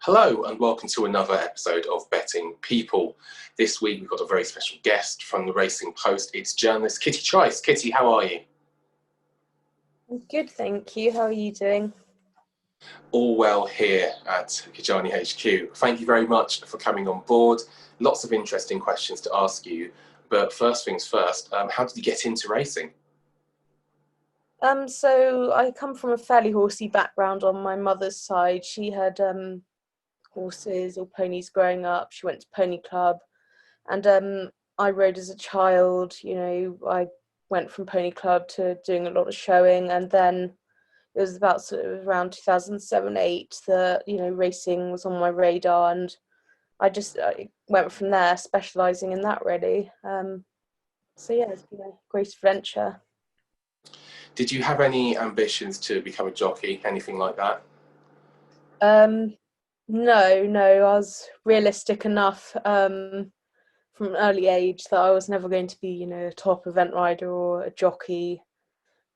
Hello and welcome to another episode of Betting People. This week we've got a very special guest from the Racing Post. It's journalist Kitty Trice. Kitty, how are you? Good, thank you. How are you doing? All well here at Khadijah HQ. Thank you very much for coming on board. Lots of interesting questions to ask you. But first things first, how did you get into racing? So I come from a fairly horsey background on my mother's side. She had horses or ponies growing up. She went to pony club, and I rode as a child. I went from pony club to doing a lot of showing, and then it was about sort of around 2007-8 that racing was on my radar, and I went from there, specialising in that really. So yeah, it's been a great adventure. Did you have any ambitions to become a jockey, anything like that? No, I was realistic enough from an early age that I was never going to be, a top event rider or a jockey.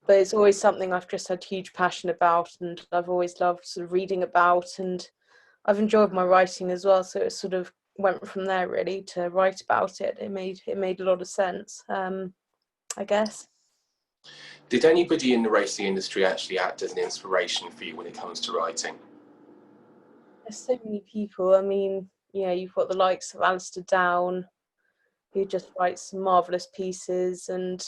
But it's always something I've just had huge passion about, and I've always loved sort of reading about, and I've enjoyed my writing as well. So it sort of went from there really to write about it. It made a lot of sense, I guess. Did anybody in the racing industry actually act as an inspiration for you when it comes to writing? There's so many people. I mean, you've got the likes of Alistair Down, who just writes some marvellous pieces, and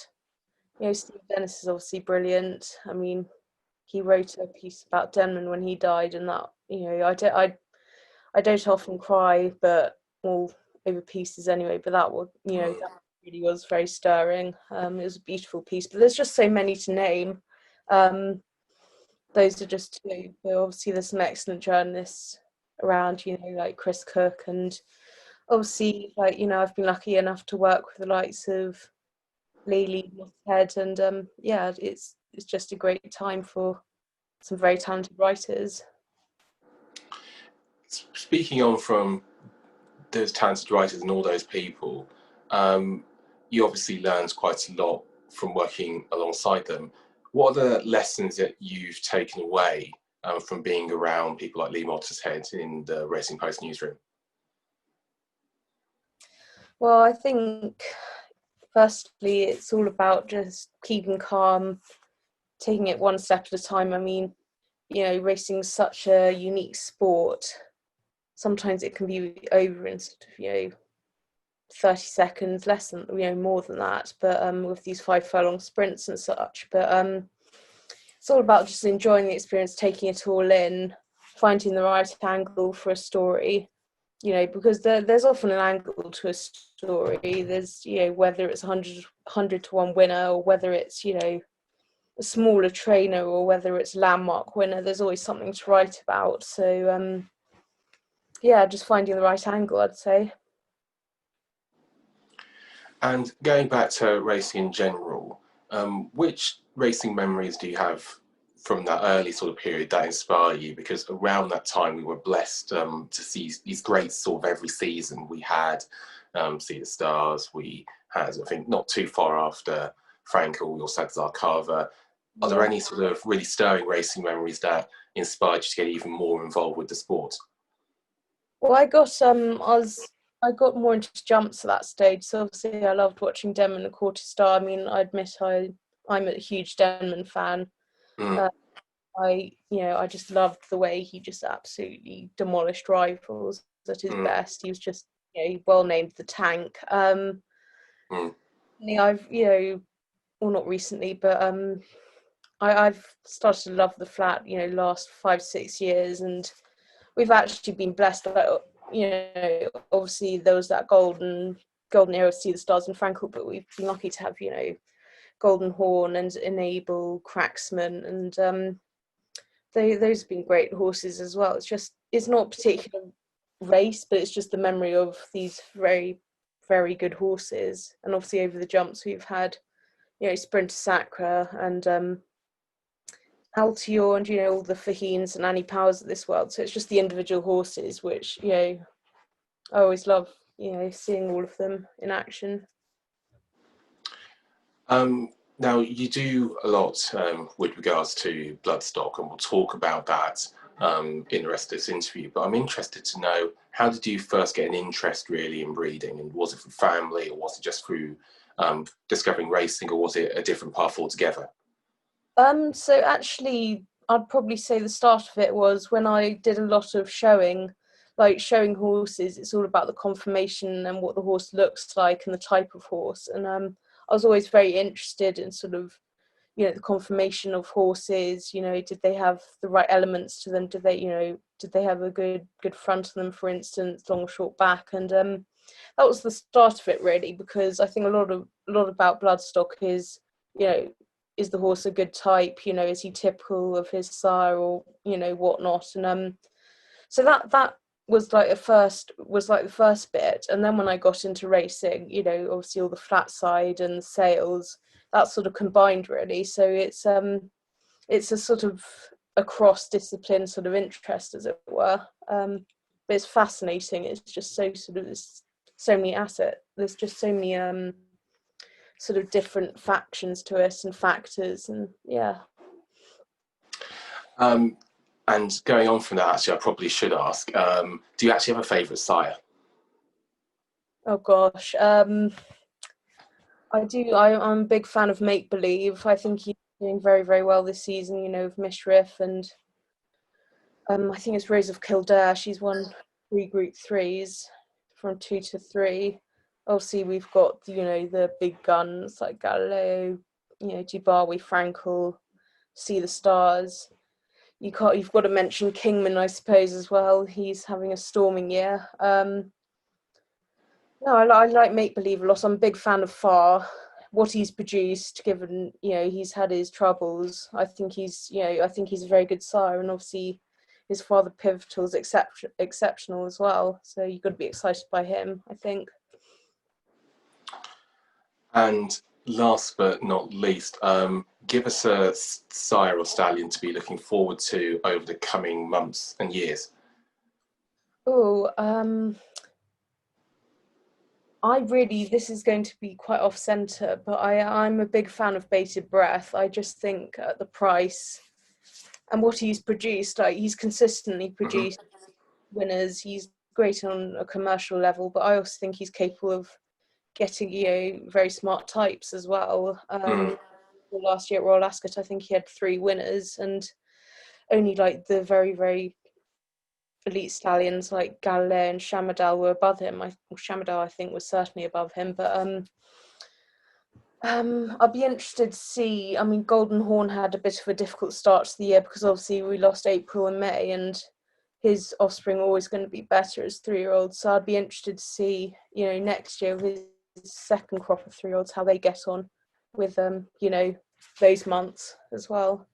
Steve Dennis is obviously brilliant. I mean, he wrote a piece about Denman when he died, and that I don't often cry, but all over pieces anyway. But that would that really was very stirring. It was a beautiful piece, but there's just so many to name. Those are just two. But obviously, there's some excellent journalists around. Like Chris Cook, and obviously, I've been lucky enough to work with the likes of Lily Head, and it's just a great time for some very talented writers. Speaking on from those talented writers and all those people, you obviously learned quite a lot from working alongside them. What are the lessons that you've taken away from being around people like Lee Mottershead in the Racing Post newsroom? Well, I think firstly, it's all about just keeping calm, taking it one step at a time. I mean, racing's such a unique sport. Sometimes it can be over in sort of, 30 seconds, less than, more than that. But with these 5 furlong sprints and such. But it's all about just enjoying the experience, taking it all in, finding the right angle for a story. Because there's often an angle to a story. There's, whether it's 100 to 1 winner, or whether it's, a smaller trainer, or whether it's a landmark winner, there's always something to write about. So, just finding the right angle, I'd say. And going back to racing in general, which racing memories do you have from that early sort of period that inspire you? Because around that time we were blessed to see these great sort of every season. We had See the Stars, we had, I think, not too far after Frankel, we also had Zarkava. Are there any sort of really stirring racing memories that inspired you to get even more involved with the sport? Well, I got more into jumps at that stage. So obviously I loved watching Denman and Quarter Star. I mean, I admit I'm a huge Denman fan. I just loved the way he just absolutely demolished rivals at his best. He was just, well named the Tank. I've, well, not recently, but I've started to love the flat, last 5-6 years, and we've actually been blessed. Obviously there was that golden era of See the Stars and Frankel, but we've been lucky to have, Golden Horn and Enable, Cracksman, and those have been great horses as well. It's not a particular race, but it's just the memory of these very, very good horses. And obviously over the jumps we've had, Sprinter Sacra and Altior, and all the Faheens and Annie Powers of this world. So it's just the individual horses which I always love seeing all of them in action. Now you do a lot with regards to Bloodstock, and we'll talk about that in the rest of this interview, but I'm interested to know, how did you first get an interest really in breeding? And was it from family, or was it just through discovering racing, or was it a different path altogether? So actually, I'd probably say the start of it was when I did a lot of showing, like showing horses. It's all about the conformation and what the horse looks like and the type of horse. And I was always very interested in sort of, the conformation of horses. Did they have the right elements to them? Did they have a good front of them, for instance, long or short back? And that was the start of it really, because I think a lot about Bloodstock is, is the horse a good type? Is he typical of his sire, or whatnot? And so that was like the first bit. And then when I got into racing, obviously all the flat side and the sales, that sort of combined really. So it's a sort of a cross discipline sort of interest, as it were. But it's fascinating. It's just so sort of, there's so many assets. There's just so many sort of different factions to it and factors, and yeah. And going on from that, actually, I probably should ask, do you actually have a favourite sire? Oh gosh, I do. I'm a big fan of Make Believe. I think he's doing very, very well this season, with Mishriff, and I think it's Rose of Kildare. She's won 3 Group 3s from 2 to 3. Obviously, we've got, the big guns like Galileo, Dubarwi, Frankel, See the Stars. You've got to mention Kingman, I suppose, as well. He's having a storming year. No, I like Make Believe a lot. I'm a big fan of Far. What he's produced, given he's had his troubles, I think he's a very good sire, and obviously his father Pivotal is exceptional as well. So you've got to be excited by him, I think. And last but not least, give us a sire or stallion to be looking forward to over the coming months and years. Oh, this is going to be quite off centre, but I'm a big fan of Bated Breath. I just think at the price and what he's produced, like he's consistently produced winners. He's great on a commercial level, but I also think he's capable of getting very smart types as well. Last year at Royal Ascot, I think he had 3 winners, and only like the very, very elite stallions like Galileo and Shamadal were above him. Shamadal, I think, was certainly above him, but I'll be interested to see. I mean, Golden Horn had a bit of a difficult start to the year because obviously we lost April and May, and his offspring are always going to be better as 3-year-olds. So I'd be interested to see, next year with his second crop of 3-year-olds, how they get on with those months as well.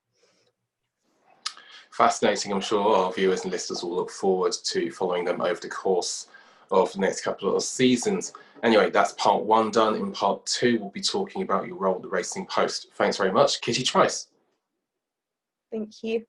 Fascinating. I'm sure our viewers and listeners will look forward to following them over the course of the next couple of seasons. Anyway, that's part 1 done. In part 2, we'll be talking about your role at the Racing Post. Thanks very much, Kitty Trice. Thank you.